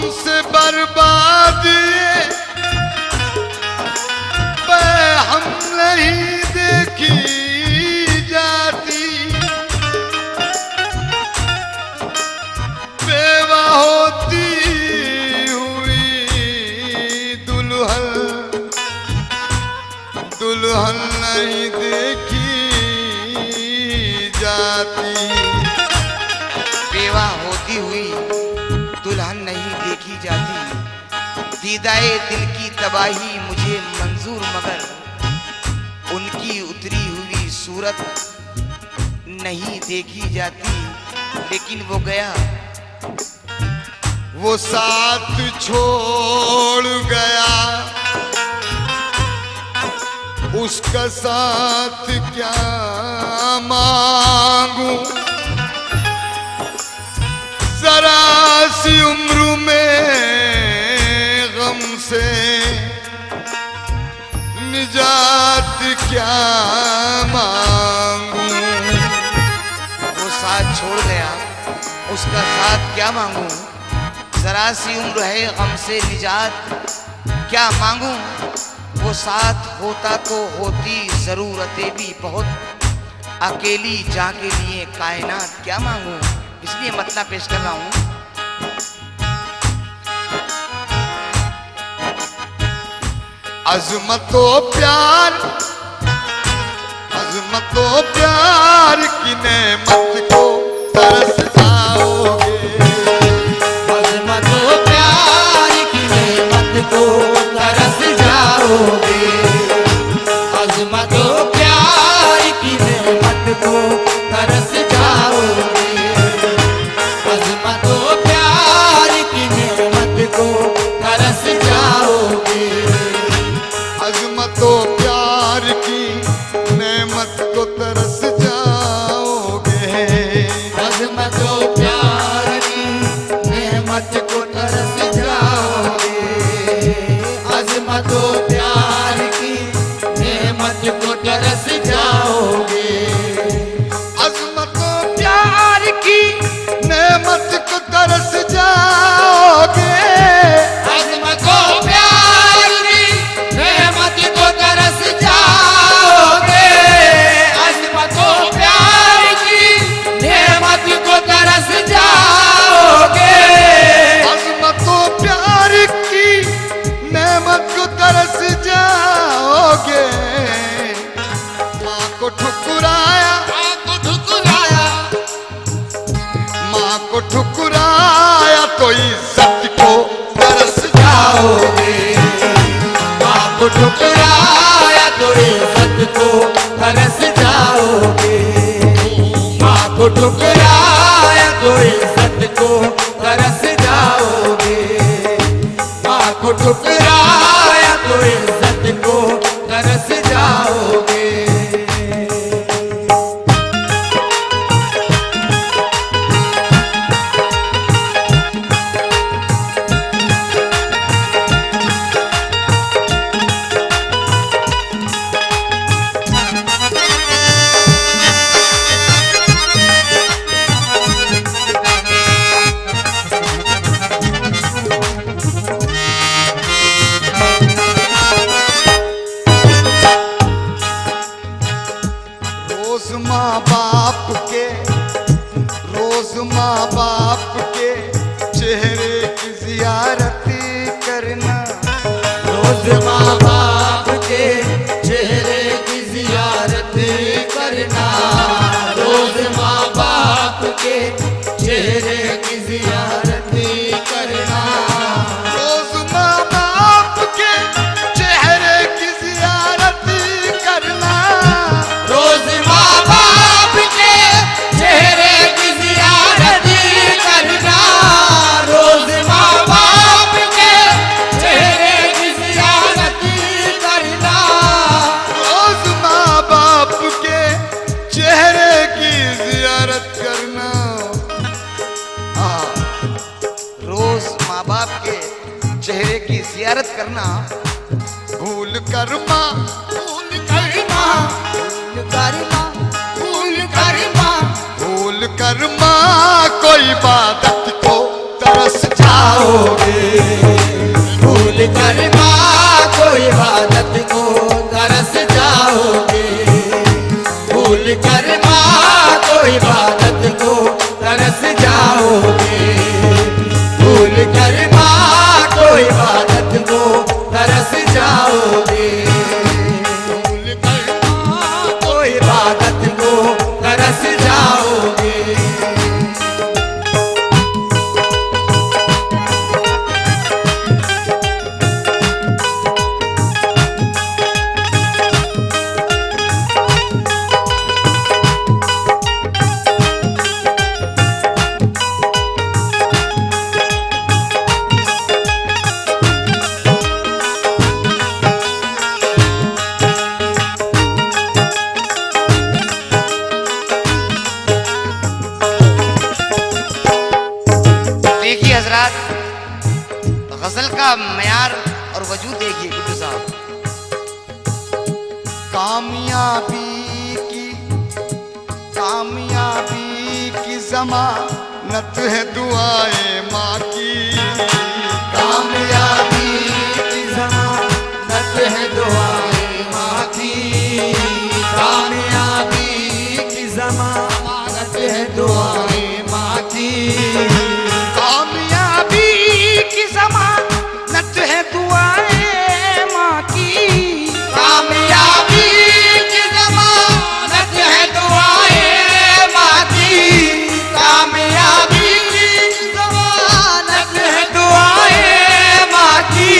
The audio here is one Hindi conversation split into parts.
हमसे बर्बादी पे हम नहीं देखी जाती, बेवा होती हुई दुल्हन दुल्हन नहीं देखी जाती। बेवा होती हुई दुल्हन नहीं देखी जाती, दीदाए दिल की तबाही मुझे मंजूर मगर उनकी उतरी हुई सूरत नहीं देखी जाती। लेकिन वो गया, वो साथ छोड़ गया, उसका साथ क्या मांगू, जरा सी उम्र में गम से निजात क्या मांगू। वो साथ छोड़ गया, उसका साथ क्या मांगू, जरा सी उम्र है गम से निजात क्या मांगू। वो साथ होता तो होती जरूरतें भी बहुत, अकेली जा के लिए कायनात क्या मांगू। इसलिए मतलब पेश कर रहा हूं। अज़मतो प्यार, अज़मतो प्यार की नेमत को तरस जाओगे, अज़मतो प्यार की नेमत को तरस जाओगे, अज़मतो प्यार की नेमत को तरस जाओगे, अज़मतो प्यार की नेमत को तरस जाओगे, अज़मतो प्यार की नेमत को तरस जाओगे, अज़मतो प्यार की नेमत को तरस जाओगे, अज़मतो प्यार की नेमत को तरस जाओगे, अज़मतो प्यार की नेमत को तरस जाओगे, अज़मतो प्यार की नेमत को तरस जाओगे, अज़मतो प्यार की नेमत को तरस जाओगे, अज़मतो प्यार की नेमत को तरस जाओगे। माँ को ठुकराया, माँ को ठुकराया, माँ को ठुकराया तो इज्जत को तरस जाओगे, माँ को ठुकराया तो इज्जत को तरस जाओगे, माँ को ठुकराया तो इज्जत को तरस जाओगे, माँ को ठुकराया तो इज्जत को तरस जाओगे। रोज माँ बाप के, रोज माँ बाप के चेहरे की जियारत करना, रोज माँ बाप के चेहरे की जियारत करना, रोज माँ बाप के चेहरे की जियारत करना, रोज माँ बाप के चेहरे की जियारत करना, रोज माँ बाप के चेहरे की जियारत करना, रोज माँ बाप के चेहरे की जियारत करना, रोज माँ बाप के चेहरे की जियारत करना। रोज माँ बाप के चेहरे की जियारत करना, भूल कर माँ, भूल कर माँ, भूल कर माँ, भूल कर माँ को इबादत को तरस जाओगे, हजरात गजल का मयार और वजूद देखिए गुड्डू साहब। कामयाबी की जमानत है दुआएं माँ की। कामयाबी की जमानत है दुआएं माँ की। कामयाबी की जमानत है दुआएं माँ की। कामयाबी की जमानत है दुआएं माँ की। कामयाबी की जमानत है दुआएं माँ की। कामयाबी की जमानत है दुआएं माँ की।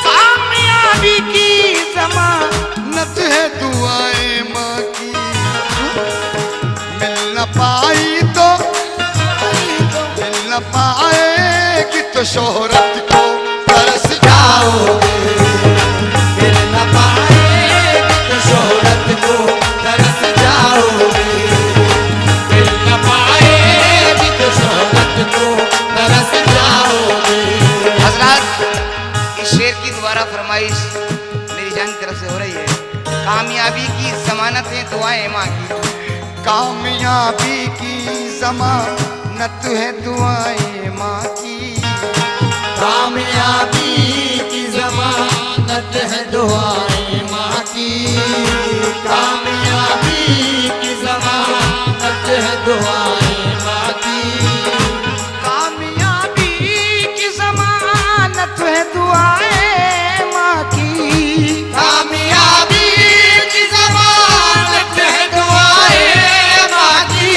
कामयाबी की जमानत है दुआएं माँ की। मिल न पाई तो मिल न पाएगी तो शोहरत को तरस जाओगे। मिल न पाएगी तो शोहरत को तरस जाओगे। मिल न पाएगी तो शोहरत को तरस जाओगे। हजरात इस शेर की दोबारा फरमाइश मेरी जान की तरफ से हो रही है। कामयाबी की जमानत है दुआएं माँ की। कामयाबी की जमानत है दुआएं माँ की। कामयाबी की जमानत है दुआएं माँ की। कामयाबी की जमानत है दुआएं माँ की। कामयाबी की जमानत है दुआएं माँ की। कामयाबी की जमानत है दुआएं माँ की।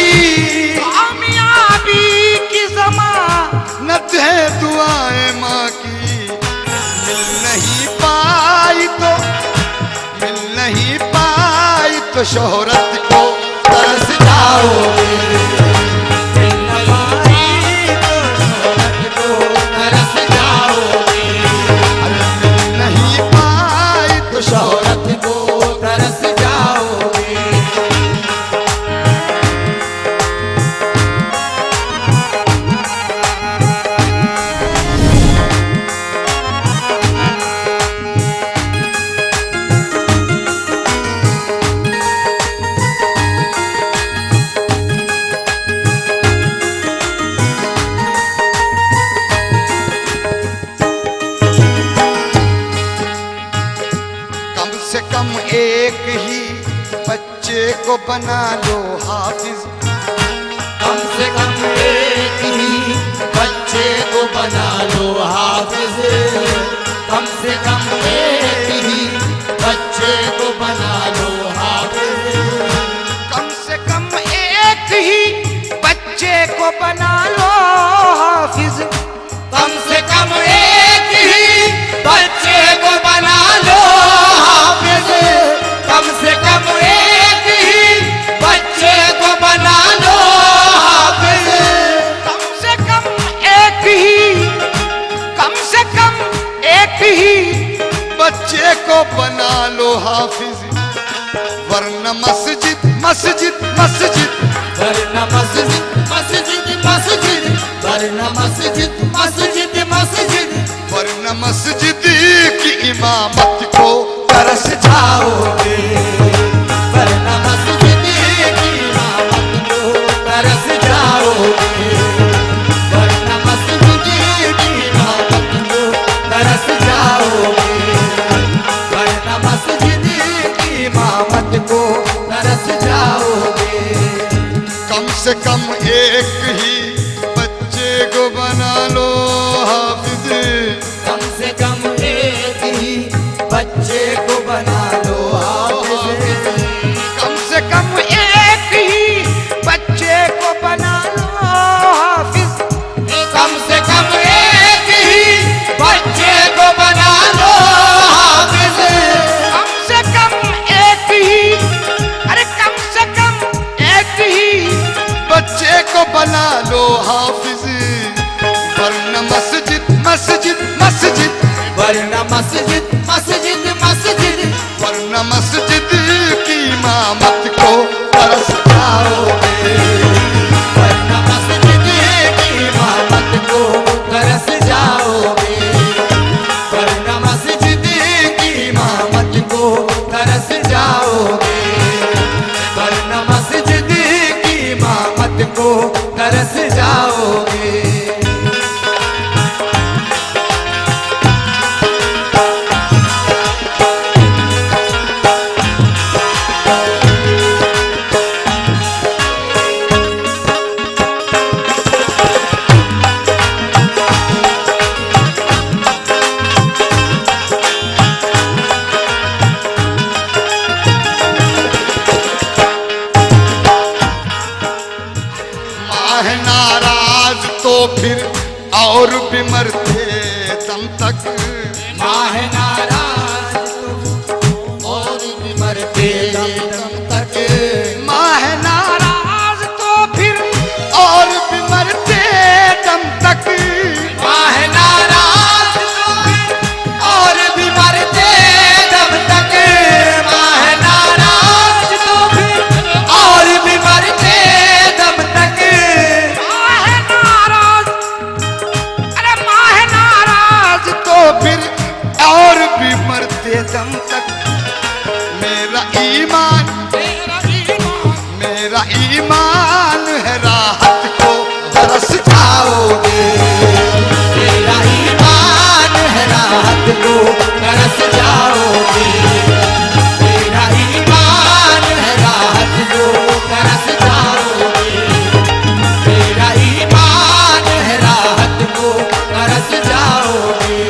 कामयाबी की जमानत नत है दुआएं माँ की। मिल नहीं पाई तो शोहरत को तरस जाओगे। मिल न पाई तो शोहरत को तरस जाओगे। अरे मिल नहीं पाई तो शोहरत को तरस जाओगे। कम से कम एक ही बच्चे को बना लो हाफिज। कम से कम एक ही बच्चे को बना लो हाफिज। कम से कम एक ही बच्चे को बना लो हाफिज। कम से कम एक ही बच्चे को बना लो हाफिज। कम से कम एक ही बच्चे को बना लो हाफिज। कम से कम एक ही बच्चे को बना लो हाफिज। कम से कम एक ही बच्चे को बना लो हाफिज। वरना मस्जिद मस्जिद मस्जिद वरना मस्जिद मस्जिद मस्जिद वरना मस्जिद मस्जिद मस्जिद वरना मस्जिद की इमामत को तरस जाओगे। वरना मस्जिद की इमामत को तरस जाओगे। वरना मस्जिद की इमामत को तरस जाओगे। वरना मस्जिद की इमामत को तरस जाओगे। कम से कम एक ही बच्चे को बना लो हाफिज। कम से कम एक ही बच्चे को बना लो हाफिज। कम से कम एक ही बच्चे को बना लो हाफिज। कम से कम एक ही बच्चे को बना लो हाफिज। कम से कम एक ही अरे कम से कम एक ही बच्चे को बना लो हाफिज। वरना मस्जिद मस्जिद मस्जिद वरना मस्जिद मस्जिद मस्जिद वरना मस्जिद माँ है नाराज तो और भी मरते दम तक। माँ है नाराज तो फिर और भी मरते दम तक। माँ है नाराज तो फिर और भी मरते दम तक। माँ है नाराज तो फिर और भी मरते दम तक। माँ है नाराज, अरे माँ है नाराज तो फिर और भी मरते दम तक। मेरा ईमान है राहत को तरस जाओगे। मेरा ईमान है राहत को तरस जाओगे। मेरा ईमान है राहत को तरस जाओगे। मेरा ईमान है राहत को तरस जाओगे।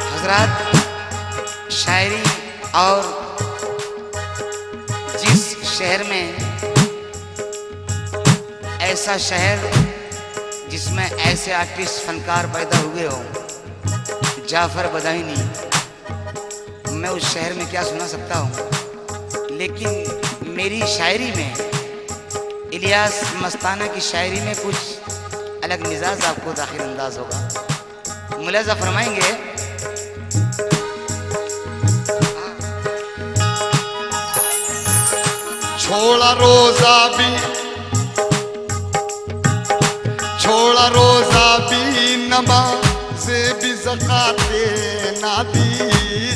हजरत, शायरी और जिस शहर में ऐसा शहर जिसमें ऐसे आर्टिस्ट फनकार पैदा हुए हो, जाफर बदायूनी, मैं उस शहर में क्या सुना सकता हूँ। लेकिन मेरी शायरी में, इलियास मस्ताना की शायरी में कुछ अलग मिजाज आपको दाखिल अंदाज होगा। मुलाजा फरमाएंगे, छोड़ा रोजा भी नमाज़े भी ज़काते ना दी।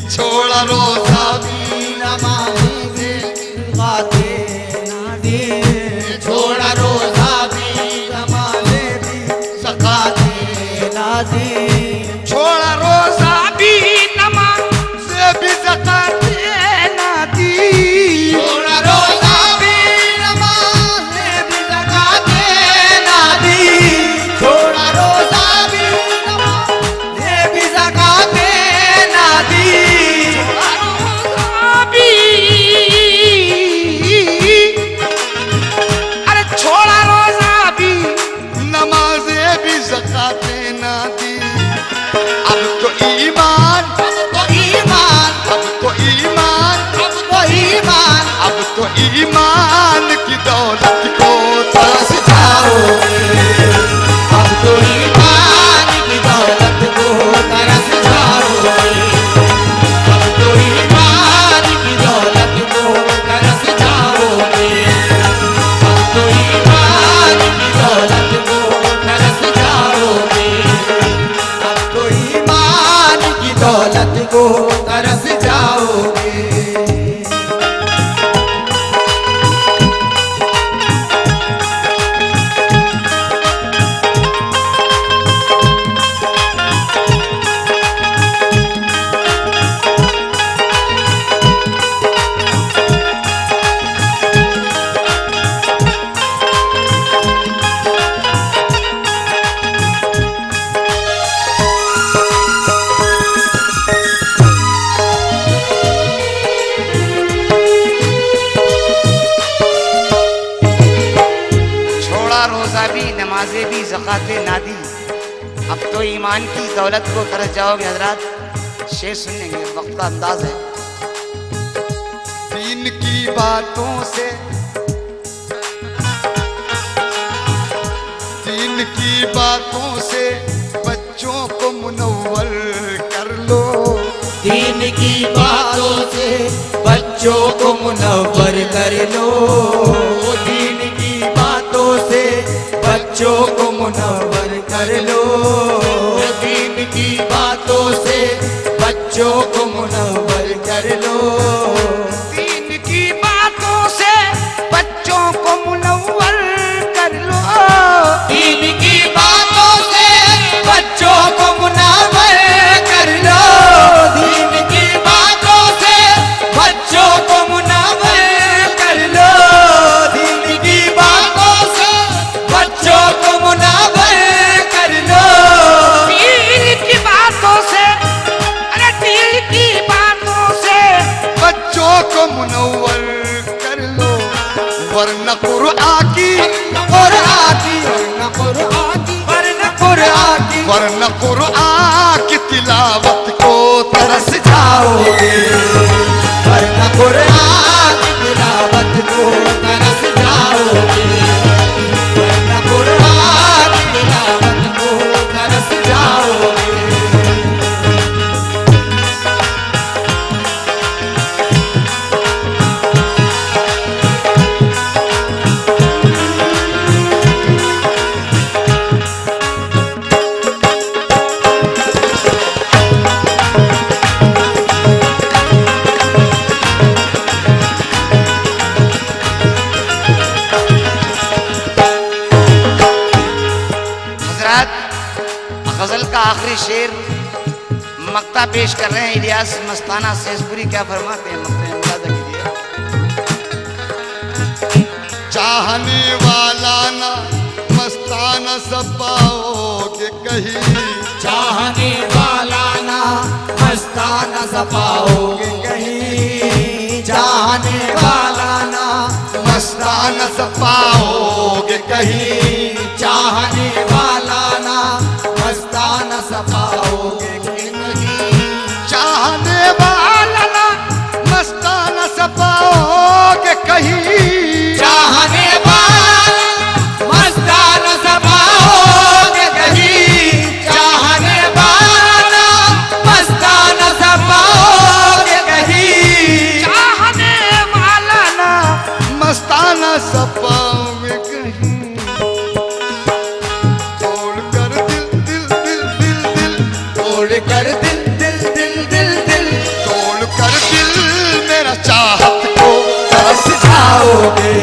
छोड़ा रोजा भी नमाज़े ज़काते ना दी। छोड़ा रोज़ा भी नमाज़े भी ज़काते ना दी। छोड़ा रोजा भी नमाज़े भी ज़काते ना दी। छोड़ा रोज़ा भी नमाज़े भी ज़काते ना दी। छोड़ा रोज़ा भी नमाज़े भी ज़काते ना दी। अरे छोड़ा रोजा भी नमाज़े भी ज़काते ना दी। अब तो ईमान, अब तो ईमान, अब तो ईमान, अब तो ईमान, अब तो ईमान की दौलत को तरस जाओगे। अब तो ईमान की दौलत को तरस जाओगे। अब तो ईमान की दौलत को तरस जाओगे। अब तो ईमान की दौलत को तरस जाओगे। अब तो ईमान की दौलत को तरस जाओगे। नमाज़े भी ज़काते ना दी। अब तो ईमान की दौलत को तरस जाओगे। हजरात, शेर सुन लेंगे, वक्त का अंदाज है। दीन की बातों से, दीन की बातों से बच्चों को मुनव्वर कर लो। दीन की बातों से बच्चों को मुनव्वर कर लो। दीन की बातों से बच्चों को मुनव्वर कर लो। दीन की बातों से बच्चों को मुनव्वर कर लो। दीन की बातों से बच्चों को मुनव्वर कर लो। वरना कुरान की तिलावत को तरस जाओगे, वरना कुरान की तिलावत को तरस जाओगे, वरना कुरान की तिलावत को तरस जाओगे। गजल का आखिरी शेर मक्ता पेश कर रहे हैं इलियास मस्ताना सेसपुरी। क्या फरमाते हैं मक्ता, अंदाजा कीजिए। चाहने वाला ना मस्ताना सब पाओगे कहीं, चाहने वाला ना मस्ताना सब पाओगे कहीं, चाहने वाला ना मस्ताना सब पाओगे कहीं, चाहने वाला ना मस्ताना सब पाओगे कहीं, चाहने वाला ना मस्ताना सब पाओगे कहीं, चाहने वाला मस्ताना सब पाओगे कहीं, चाहने वाला मस्ताना सब पाओगे कहीं, चाहने वाला ना मस्ताना सब पाओगे कहीं। तोड़कर दिल दिल दिल दिल दिल, तोड़कर दिल मेरा चाहत को तरस जाओगे,